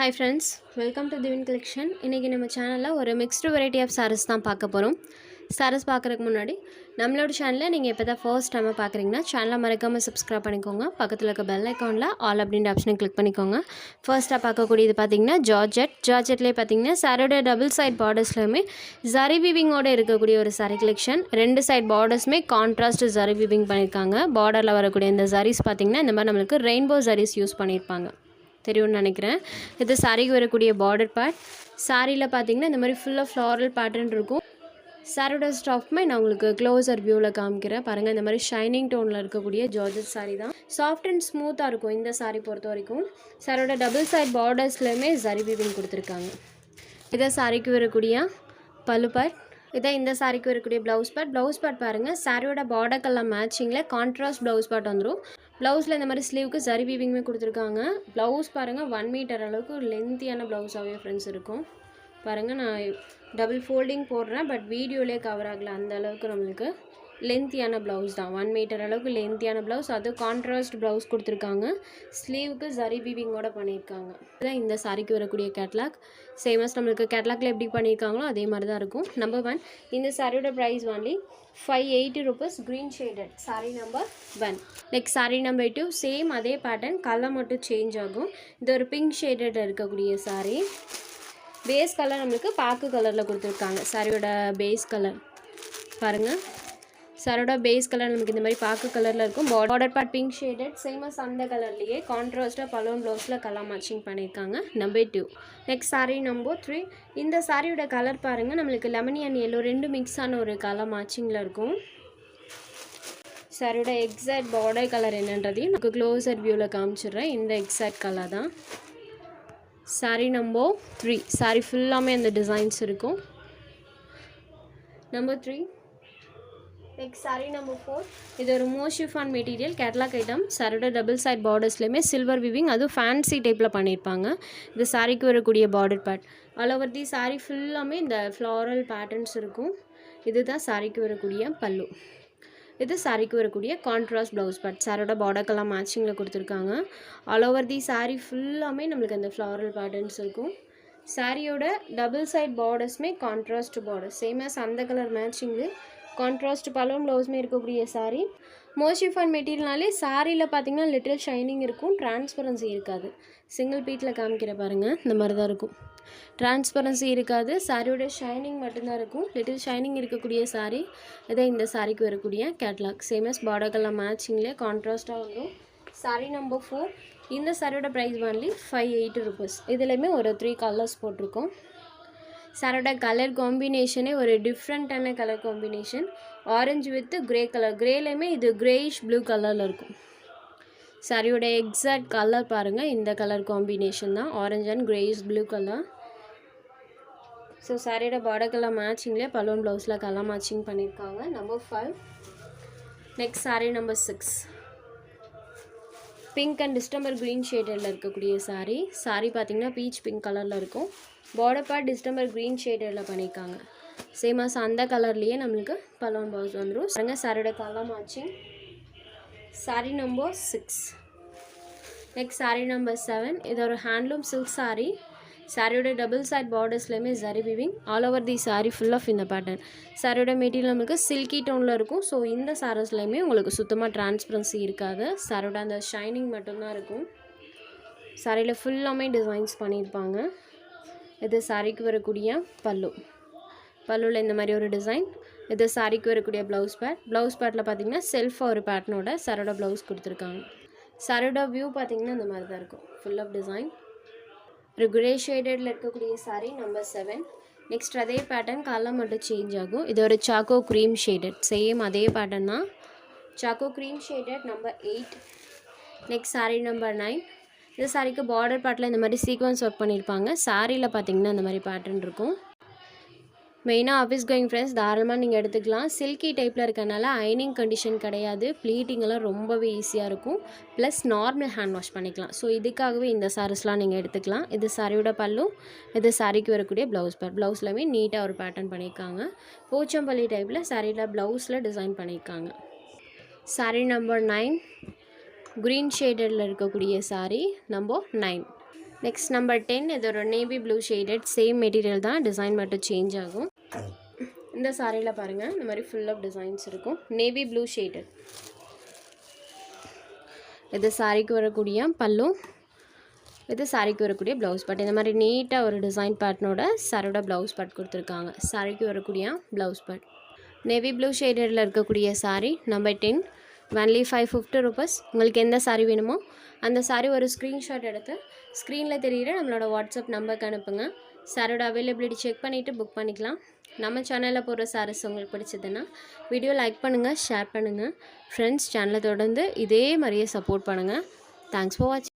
Hi friends, welcome to Divin Collection. இன்றைக்கி நம்ம சேனலில் ஒரு மிக்ஸ்டு வெரைட்டி ஆஃப் சாரீஸ் தான் பார்க்க போகிறோம். சாரீஸ் பார்க்குறதுக்கு முன்னாடி நம்மளோட சேனலில் நீங்கள் இப்போ தான் ஃபர்ஸ்ட் டைம் பார்க்குறீங்கன்னா சேனலை மறக்காமல் சப்ஸ்கிரைப் பண்ணிக்கோங்க. பக்கத்தில் இருக்க பெல் ஐக்கானில் ஆல் அப்படின்ற ஆப்ஷனை கிளிக் பண்ணிக்கோங்க. ஃபர்ஸ்ட்டாக பார்க்கக்கூடியது பார்த்தீங்கன்னா ஜார்ஜெட்லேயே பார்த்தீங்கன்னா சாரியோட டபுள் சைட் பார்டர்ஸ்லையுமே ஜரி வீவிங்கோடு இருக்கக்கூடிய ஒரு சாரீ கலெக்ஷன். ரெண்டு சைட் பார்டர்ஸுமே கான்ட்ராஸ்ட் ஜரி வீவிங் பண்ணியிருக்காங்க. பார்டரில் வரக்கூடிய இந்த ஜரீஸ் பார்த்திங்கன்னா இந்த மாதிரி நம்மளுக்கு ரெயின்போ ஜரீஸ் யூஸ் பண்ணியிருப்பாங்க, தெரியும்னு நினைக்கிறேன். இது சாரிக்கு வரக்கூடிய பார்டர் பார்ட். சாரியில் பார்த்தீங்கன்னா இந்த மாதிரி ஃபுல்லாக ஃப்ளாரல் பேட்டர்ன் இருக்கும். சாரியோட ஸ்டாஃப்மே நான் உங்களுக்கு க்ளோஸர் வியூவில் காமிக்கிறேன் பாருங்கள். இந்த மாதிரி ஷைனிங் டோனில் இருக்கக்கூடிய ஜார்ஜெட் சாரி தான். சாஃப்ட் அண்ட் ஸ்மூத்தாக இருக்கும் இந்த சாரி பொறுத்த வரைக்கும். சாரியோட டபுள் சைட் பார்டர்ஸ்லையுமே ஜரி வீவிங் கொடுத்துருக்காங்க. இதை சாரிக்கு வரக்கூடிய பல்லு பார்ட். இதை இந்த சாரிக்கு வரக்கூடிய ப்ளவுஸ் பார்ட் பாருங்கள். சாரியோட பார்டர்க்கெல்லாம் மேட்சிங்கில் கான்ட்ராஸ்ட் ப்ளவுஸ் பார்ட் வந்துடும். ப்ளவுஸில் இந்த மாதிரி ஸ்லீவுக்கு ஜரி வீவிங்குமே கொடுத்துருக்காங்க. ப்ளவுஸ் பாருங்கள் 1 மீட்டர் அளவுக்கு லென்த்தியான ப்ளவுஸாகவே ஃப்ரெண்ட்ஸ் இருக்கும். பாருங்கள், நான் டபுள் ஃபோல்டிங் போடுறேன், பட் வீடியோலே கவர் ஆகலை. அந்த அளவுக்கு நம்மளுக்கு லென்த்தியான ப்ளவுஸ் தான். 1 மீட்டர் அளவுக்கு லென்த்தியான ப்ளவுஸ். அது கான்ட்ராஸ்ட் ப்ளவுஸ் கொடுத்துருக்காங்க. ஸ்லீவுக்கு ஜரி வீவிங்கோட பண்ணியிருக்காங்க. இதுதான் இந்த சாரிக்கு வரக்கூடிய கேட்லாக். சேமஸ் நம்மளுக்கு கேட்லாக்ல எப்படி பண்ணியிருக்காங்களோ அதே மாதிரி தான் இருக்கும். நம்பர் 1, இந்த சாரியோட price only 580 rupees. Green shaded sari number 1. Next sari number 2, same அதே பேட்டர்ன், கலர் மட்டும் சேஞ்ச் ஆகும். இது ஒரு பிங்க் ஷேடட் இருக்கக்கூடிய சாரி. பேஸ் கலர் நம்மளுக்கு பாக்கு கலரில் கொடுத்துருக்காங்க. சாரியோட பேஸ் கலர் பாருங்கள். சாரியோட பேஸ் கலர் நமக்கு இந்த மாதிரி பாக்கு கலரில் இருக்கும். Border part pink shaded, same as அந்த கலர்லேயே கான்ட்ராஸ்ட்டாக பலூன் ப்ளவுஸில் கலர் மேட்சிங் பண்ணியிருக்காங்க. நம்பர் 2. Next sari number 3. இந்த சாரியோட கலர் பாருங்கள், நம்மளுக்கு லெமனி அண்ட் எல்லோ ரெண்டு மிக்ஸ் ஆன ஒரு கலர் மேட்சிங்கில் இருக்கும். சாரியோட எக்ஸாக்ட் பார்டர் கலர் என்னன்றதையும் நமக்கு க்ளோஸர் வியூவில் காமிச்சிடுறேன். இந்த எக்ஸாக்ட் கலர் தான். Sorry number 3. சாரி ஃபுல்லாமே அந்த டிசைன்ஸ் இருக்கும். நம்பர் 3. Next sari number 4. இது ஒரு மோஷிஃபான் மெட்டீரியல் கேட்லாக் ஐட்டம். சாரியோட டபுள் சைட் பார்டர்ஸ்லையுமே சில்வர் விவிங், அதுவும் ஃபேன்சி டைப்பில் பண்ணியிருப்பாங்க. இது சாரிக்கு வரக்கூடிய border part. All over the sorry ஃபுல்லாமே இந்த ஃப்ளாரல் பேட்டர்ன்ஸ் இருக்கும். இதுதான் சாரிக்கு வரக்கூடிய பல்லு. இது சாரிக்கு வரக்கூடிய கான்ட்ராஸ்ட் ப்ளவுஸ் பார்ட். சாரியோட பார்டர்க்கெல்லாம் மேட்சிங்கில் கொடுத்துருக்காங்க. ஆல் ஓவர் தி சாரி ஃபுல்லாமே நம்மளுக்கு அந்த ஃப்ளாரல் பேட்டர்ன்ஸ் இருக்கும். சாரியோட டபுள் சைட் பார்டர்ஸுமே கான்ட்ராஸ்ட் பார்டர், சேமஸ் அந்த கலர் மேட்சிங்கு கான்ட்ராஸ்ட் பலூன் ப்ளவுஸுமே இருக்கக்கூடிய சாரி. மோஷிஃபான் மெட்டீரியல்னாலே சாரியில் பார்த்திங்கன்னா லிட்டில் ஷைனிங் இருக்கும், டிரான்ஸ்பரன்சி இருக்காது. சிங்கிள் பீட்டில் காமிக்கிற பாருங்கள், இந்த மாதிரி தான் இருக்கும். டிரான்ஸ்பரன்சி இருக்காது, சாரியோட ஷைனிங் மட்டும்தான் இருக்கும். லிட்டில் ஷைனிங் இருக்கக்கூடிய சாரி. இதே இந்த சாரிக்கு வரக்கூடிய கேட்லாக். சேமஸ் பார்டர்க்கெல்லாம் மேட்சிங்கில் கான்ட்ராஸ்ட்டாக வரும். Sorry number 4. இந்த சாரியோட ப்ரைஸ் ஒன்லி 580 rupees. இதுலேயுமே ஒரு 3 கலர்ஸ் போட்டிருக்கோம். சாரோட கலர் காம்பினேஷனே ஒரு டிஃப்ரெண்ட்டான colour combination. Orange with grey colour. கிரேலையுமே இது கிரேயிஷ் ப்ளூ கலரில் இருக்கும். சாரியோட எக்ஸாக்ட் கலர் பாருங்கள், இந்த கலர் காம்பினேஷன் தான், orange and greyish blue colour. So சாரியோட பார்டர் கலர் மேட்சிங்லேயே பலூன் ப்ளவுஸில் கலர் மேட்சிங் பண்ணியிருக்காங்க. Number 5. Next sari number 6. Pink and distemper green ஷேடில் இருக்கக்கூடிய சாரி. சாரி பார்த்திங்கன்னா பீச் பிங்க் கலரில் இருக்கும். பார்டர் பார்ட் டிஸ்டம்பர் க்ரீன் ஷேடில் பண்ணியிருக்காங்க. சேமஸ் அந்த கலர்லேயே நம்மளுக்கு பலூன் ப்ளவுஸ் வந்துடும். பாருங்க சாரியோட colour matching. Sari number 6. Next sari number 7. இது ஒரு ஹேண்ட்லூம் சில்க் சாரி. சாரியோட டபுள் சைட் பார்டர்ஸ்லையுமே zari weaving. All over the sari full of இந்த பேட்டர்ன். சாரியோட மெட்டீரியல் நம்மளுக்கு சில்கி டோனில் இருக்கும். ஸோ இந்த சாரீஸ்லையுமே உங்களுக்கு சுத்தமாக டிரான்ஸ்பரன்சி இருக்காது. சாரியோட அந்த ஷைனிங் மட்டும்தான் இருக்கும். சாரியில் ஃபுல்லாமே டிசைன்ஸ் பண்ணியிருப்பாங்க. இது சாரிக்கு வரக்கூடிய பல்லு. பல்லுவில் இந்த மாதிரி ஒரு டிசைன். இது சாரிக்கு வரக்கூடிய ப்ளவுஸ் பார்ட். ப்ளவுஸ் பார்ட்டில் பார்த்தீங்கன்னா செல்ஃபாக ஒரு பேட்டர்னோட சாரோட ப்ளவுஸ் கொடுத்துருக்காங்க. சாரோட வியூ பார்த்தீங்கன்னா இந்த மாதிரி தான் இருக்கும். Full of design. ஒரு கிரே ஷேடடில் இருக்கக்கூடிய சாரி நம்பர் 7. நெக்ஸ்ட் அதே பேட்டர்ன் கலர் மட்டும் சேஞ்ச் ஆகும். இது ஒரு சாக்கோ க்ரீம் ஷேடட். சேம் அதே பேட்டர்ன் தான். Choco cream shaded number 8. Next sari number 9. இந்த சாரிக்கு பார்டர் பார்ட்டில் இந்த மாதிரி சீக்வன்ஸ் ஒர்க் பண்ணியிருப்பாங்க. சாரியில் பார்த்தீங்கன்னா இந்த மாதிரி பேட்டர்ன் இருக்கும். மெயினாக ஆஃபீஸ் கோயிங் ஃப்ரெண்ட்ஸ் தாராளமாக நீங்கள் எடுத்துக்கலாம். சில்கி டைப்பில் இருக்கனால அயனிங் கண்டிஷன் கிடையாது. ப்ளீட்டிங்கெல்லாம் ரொம்பவே ஈஸியாக இருக்கும். ப்ளஸ் நார்மல் ஹேண்ட் வாஷ் பண்ணிக்கலாம். ஸோ இதுக்காகவே இந்த சாரீஸ்லாம் நீங்கள் எடுத்துக்கலாம். இது சாரியோட பல்லு. இது சாரிக்கு வரக்கூடிய ப்ளவுஸ் பார்ட். ப்ளவுஸ்லாமே நீட்டாக ஒரு பேட்டர்ன் பண்ணியிருக்காங்க. போச்சம்பள்ளி டைப்பில் சாரியில் ப்ளவுஸில் டிசைன் பண்ணியிருக்காங்க. Sorry number 9. க்ரீன் ஷேடடில் இருக்கக்கூடிய சாரி நம்பர் 9. நெக்ஸ்ட் நம்பர் 10 இது ஒரு navy blue shaded same material தான், டிசைன் மட்டும் சேஞ்ச் ஆகும். இந்த சாரியில் பாருங்கள் இந்த மாதிரி ஃபுல் ஆஃப் டிசைன்ஸ் இருக்கும். Navy blue shaded. இது சாரிக்கு வரக்கூடிய பல்லு, இது சாரிக்கு வரக்கூடிய ப்ளவுஸ் பார்ட். இந்த மாதிரி நீட்டாக ஒரு டிசைன் பேட்டர்னோட சாரியோட ப்ளவுஸ் பார்ட் கொடுத்துருக்காங்க. சாரிக்கு வரக்கூடிய ப்ளவுஸ் பார்ட். நேவி ப்ளூ ஷேடடில் இருக்கக்கூடிய சாரி நம்பர் 10 ஒன்லி 550 ருபீஸ். உங்களுக்கு எந்த சாரி வேணுமோ அந்த சாரி ஒரு ஸ்க்ரீன்ஷாட் எடுத்து ஸ்க்ரீனில் தெரிகிற நம்மளோட வாட்ஸ்அப் நம்பருக்கு அனுப்புங்க. சாரோட அவைலபிலிட்டி செக் பண்ணிவிட்டு புக் பண்ணிக்கலாம். நம்ம சேனலில் போடுற சாரீஸ் உங்களுக்கு பிடிச்சதுன்னா வீடியோ லைக் பண்ணுங்கள், ஷேர் பண்ணுங்கள். ஃப்ரெண்ட்ஸ் சேனலை தொடர்ந்து இதே மாதிரியே சப்போர்ட் பண்ணுங்கள். தேங்க்ஸ் ஃபார் வாட்சிங்.